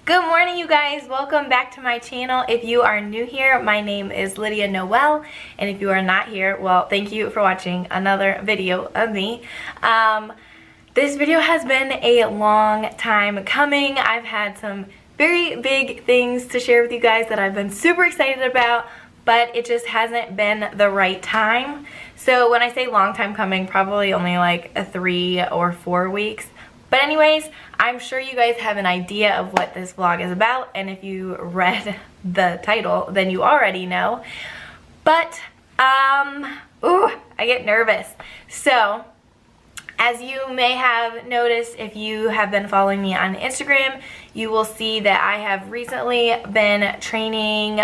Good morning, you guys. Welcome back to my channel. If you are new here, my name is Lydia Noel, and if you are not here, well, thank you for watching another video of me. This video has been a long time coming. I've had some very big things to share with you guys that I've been super excited about, but it just hasn't been the right time. So when I say long time coming, probably only like 3 or 4 weeks. But anyways, I'm sure you guys have an idea of what this vlog is about, and if you read the title, then you already know. But, I get nervous. So, as you may have noticed, if you have been following me on Instagram, you will see that I have recently been training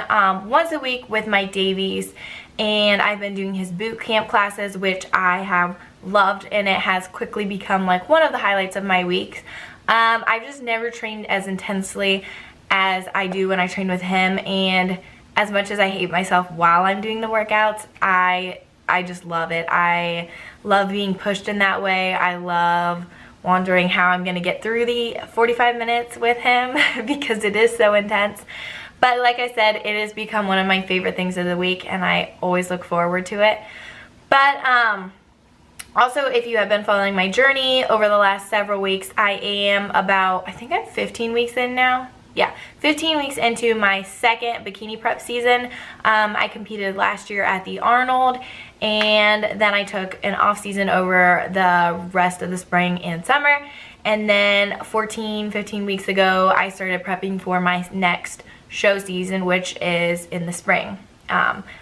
once a week with Mike Davies, and I've been doing his boot camp classes, which I have loved, and it has quickly become like one of the highlights of my weeks. I've just never trained as intensely as I do when I train with him, and as much as I hate myself while I'm doing the workouts, I just love it. I love being pushed in that way. I love wondering how I'm gonna get through the 45 minutes with him because it is so intense. But like I said, it has become one of my favorite things of the week, and I always look forward to it. But also, if you have been following my journey over the last several weeks, I am about, I think I'm 15 weeks in now. Yeah, 15 weeks into my second bikini prep season. I competed last year at the Arnold, and then I took an off season over the rest of the spring and summer. And then 15 weeks ago, I started prepping for my next show season, which is in the spring.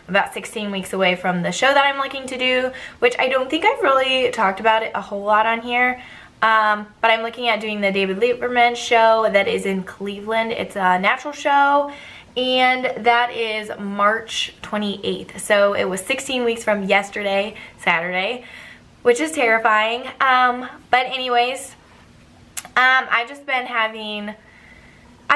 About 16 weeks away from the show that I'm looking to do, which I don't think I've really talked about it a whole lot on here. But I'm looking at doing the David Lieberman show that is in Cleveland. It's a natural show, and that is March 28th. So it was 16 weeks from yesterday, Saturday, which is terrifying. But anyways, I've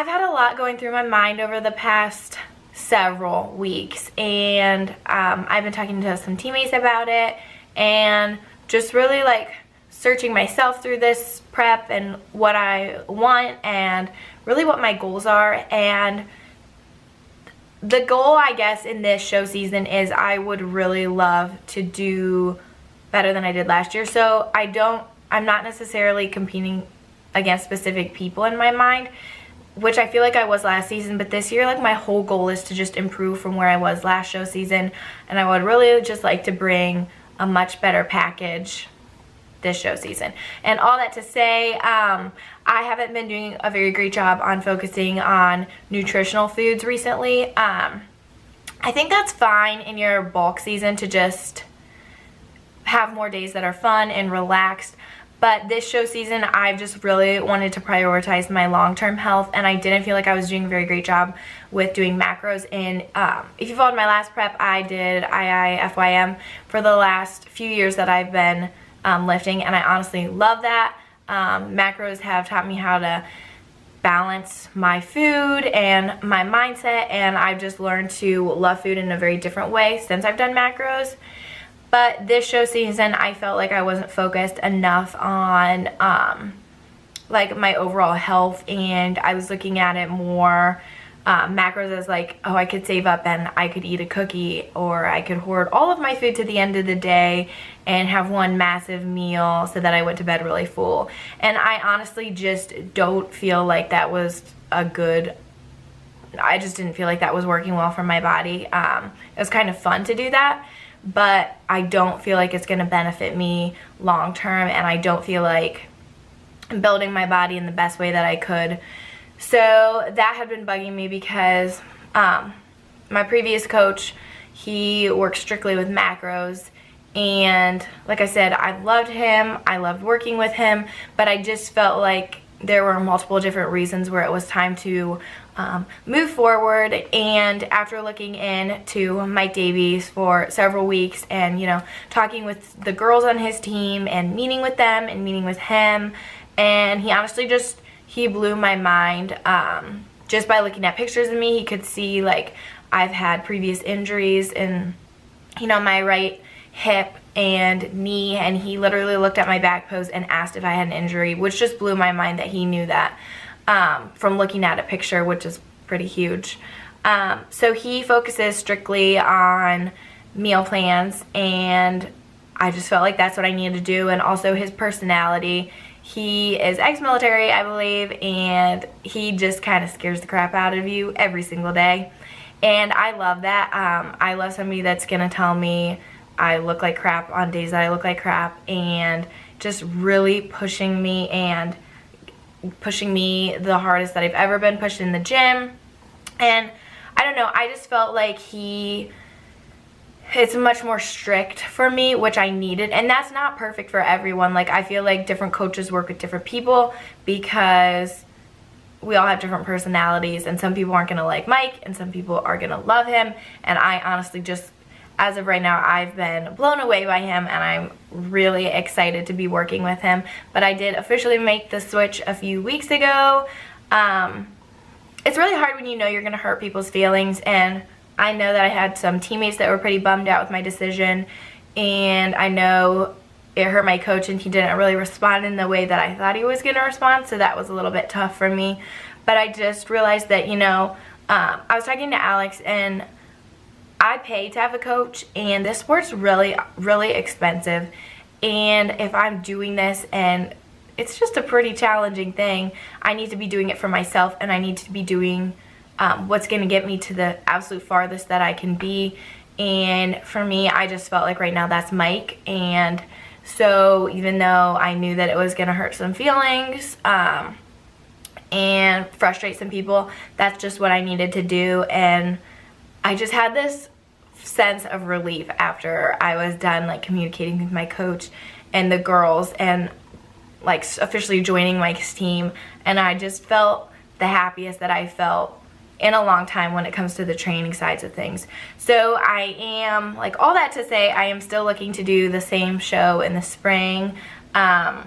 had a lot going through my mind over the past several weeks, and I've been talking to some teammates about it and just really like searching myself through this prep and what I want and really what my goals are. And the goal, I guess, in this show season is I would really love to do better than I did last year. So I'm not necessarily competing against specific people in my mind, which I feel like I was last season, but this year, like, my whole goal is to just improve from where I was last show season, and I would really just like to bring a much better package this show season. And all that to say, I haven't been doing a very great job on focusing on nutritional foods recently. I think that's fine in your bulk season to just have more days that are fun and relaxed. But this show season, I've just really wanted to prioritize my long-term health, and I didn't feel like I was doing a very great job with doing macros. And if you followed my last prep, I did IIFYM for the last few years that I've been lifting, and I honestly love that. Macros have taught me how to balance my food and my mindset, and I've just learned to love food in a very different way since I've done macros. But this show season, I felt like I wasn't focused enough on like my overall health, and I was looking at it more macros as like, oh, I could save up and I could eat a cookie, or I could hoard all of my food to the end of the day and have one massive meal so that I went to bed really full. And I honestly just don't feel like that was I just didn't feel like that was working well for my body. It was kind of fun to do that, but I don't feel like it's going to benefit me long term, and I don't feel like I'm building my body in the best way that I could. So that had been bugging me because my previous coach, he works strictly with macros, and like I said, I loved him, I loved working with him, but I just felt like there were multiple different reasons where it was time to move forward. And after looking into Mike Davies for several weeks and, you know, talking with the girls on his team and meeting with them and meeting with him, and he honestly he blew my mind. Just by looking at pictures of me, he could see like I've had previous injuries in, you know, my right hip and knee, and he literally looked at my back pose and asked if I had an injury, which just blew my mind that he knew that. from looking at a picture, which is pretty huge. So he focuses strictly on meal plans, and I just felt like that's what I needed to do. And also his personality. He is ex-military, I believe, and he just kind of scares the crap out of you every single day. And I love that. I love somebody that's going to tell me I look like crap on days that I look like crap, and just really pushing me the hardest that I've ever been pushed in the gym. And I don't know, I just felt like it's much more strict for me, which I needed. And that's not perfect for everyone. Like, I feel like different coaches work with different people because we all have different personalities, and some people aren't going to like Mike and some people are going to love him. And I honestly just, as of right now, I've been blown away by him, and I'm really excited to be working with him. But I did officially make the switch a few weeks ago. It's really hard when you know you're going to hurt people's feelings, and I know that I had some teammates that were pretty bummed out with my decision, and I know it hurt my coach, and he didn't really respond in the way that I thought he was going to respond, so that was a little bit tough for me. But I just realized that, you know, I was talking to Alex, and I pay to have a coach, and this sport's really, really expensive. And if I'm doing this, and it's just a pretty challenging thing, I need to be doing it for myself, and I need to be doing what's going to get me to the absolute farthest that I can be. And for me, I just felt like right now that's Mike. And so even though I knew that it was going to hurt some feelings and frustrate some people, that's just what I needed to do. And I just had this sense of relief after I was done like communicating with my coach and the girls, and like officially joining Mike's team. And I just felt the happiest that I felt in a long time when it comes to the training sides of things. So I am, like, all that to say, I am still looking to do the same show in the spring. I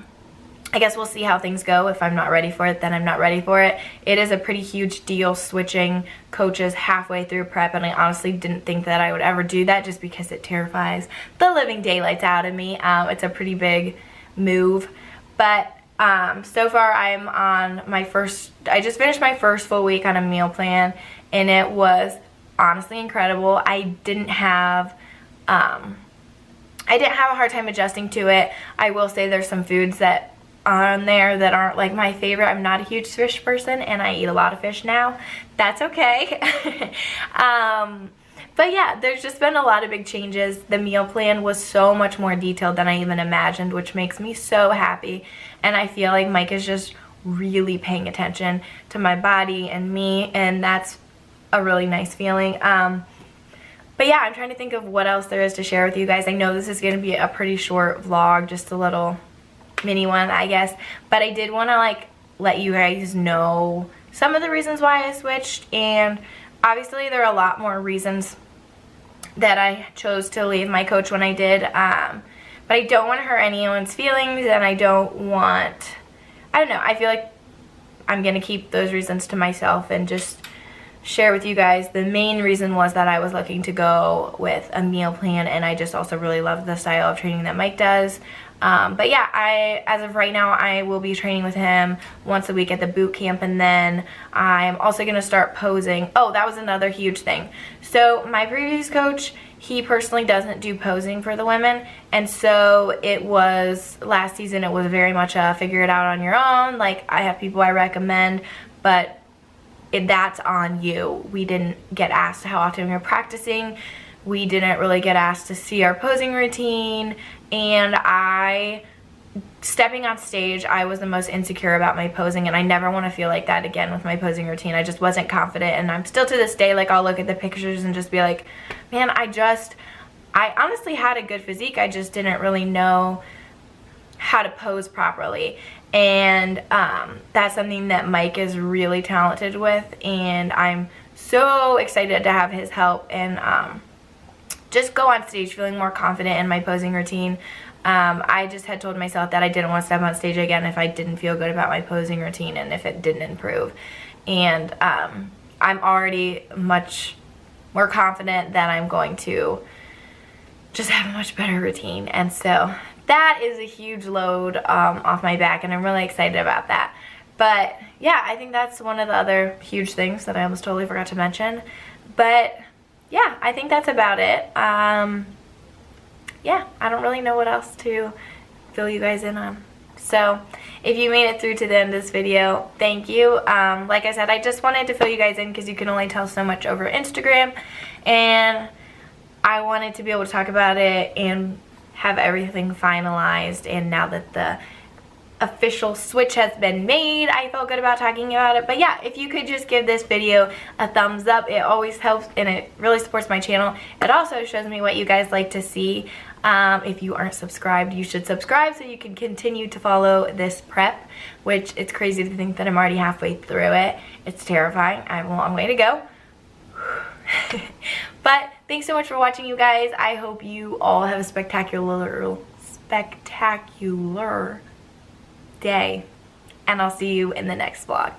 guess we'll see how things go. If I'm not ready for it, then I'm not ready for it. It is a pretty huge deal switching coaches halfway through prep, and I honestly didn't think that I would ever do that just because it terrifies the living daylights out of me. It's a pretty big move. But so far I'm on my I just finished my first full week on a meal plan, and it was honestly incredible. I didn't have a hard time adjusting to it. I will say there's some foods that are on there that aren't like my favorite. I'm not a huge fish person, and I eat a lot of fish now. That's okay. But yeah, there's just been a lot of big changes. The meal plan was so much more detailed than I even imagined, which makes me so happy. And I feel like Mike is just really paying attention to my body and me, and that's a really nice feeling. But yeah, I'm trying to think of what else there is to share with you guys. I know this is going to be a pretty short vlog, just a little mini one, I guess. But I did want to like let you guys know some of the reasons why I switched, and obviously there are a lot more reasons that I chose to leave my coach when I did, but I don't want to hurt anyone's feelings, and I don't know, I feel like I'm going to keep those reasons to myself and just share with you guys. The main reason was that I was looking to go with a meal plan, and I just also really love the style of training that Mike does. But yeah, as of right now, I will be training with him once a week at the boot camp, and then I'm also going to start posing. Oh, that was another huge thing. So my previous coach, he personally doesn't do posing for the women, and so it was, last season, it was very much a figure it out on your own. Like, I have people I recommend, but that's on you. We didn't get asked how often we were practicing. We didn't really get asked to see our posing routine, and stepping on stage, I was the most insecure about my posing, and I never want to feel like that again with my posing routine. I just wasn't confident, and I'm still to this day, like, I'll look at the pictures and just be like, man, I honestly had a good physique, I just didn't really know how to pose properly. And that's something that Mike is really talented with, and I'm so excited to have his help and just go on stage feeling more confident in my posing routine. I just had told myself that I didn't want to step on stage again if I didn't feel good about my posing routine and if it didn't improve. And I'm already much more confident that I'm going to just have a much better routine. And so that is a huge load off my back, and I'm really excited about that. But yeah, I think that's one of the other huge things that I almost totally forgot to mention. But yeah, I think that's about it. Yeah, I don't really know what else to fill you guys in on. So if you made it through to the end of this video, thank you. Like I said, I just wanted to fill you guys in because you can only tell so much over Instagram, and I wanted to be able to talk about it and have everything finalized. And now that the official switch has been made, I felt good about talking about it. But yeah, if you could just give this video a thumbs up, it always helps and it really supports my channel. It also shows me what you guys like to see. If you aren't subscribed, you should subscribe so you can continue to follow this prep, which it's crazy to think that I'm already halfway through it. It's terrifying. I have a long way to go. But thanks so much for watching, you guys. I hope you all have a spectacular day, and I'll see you in the next vlog.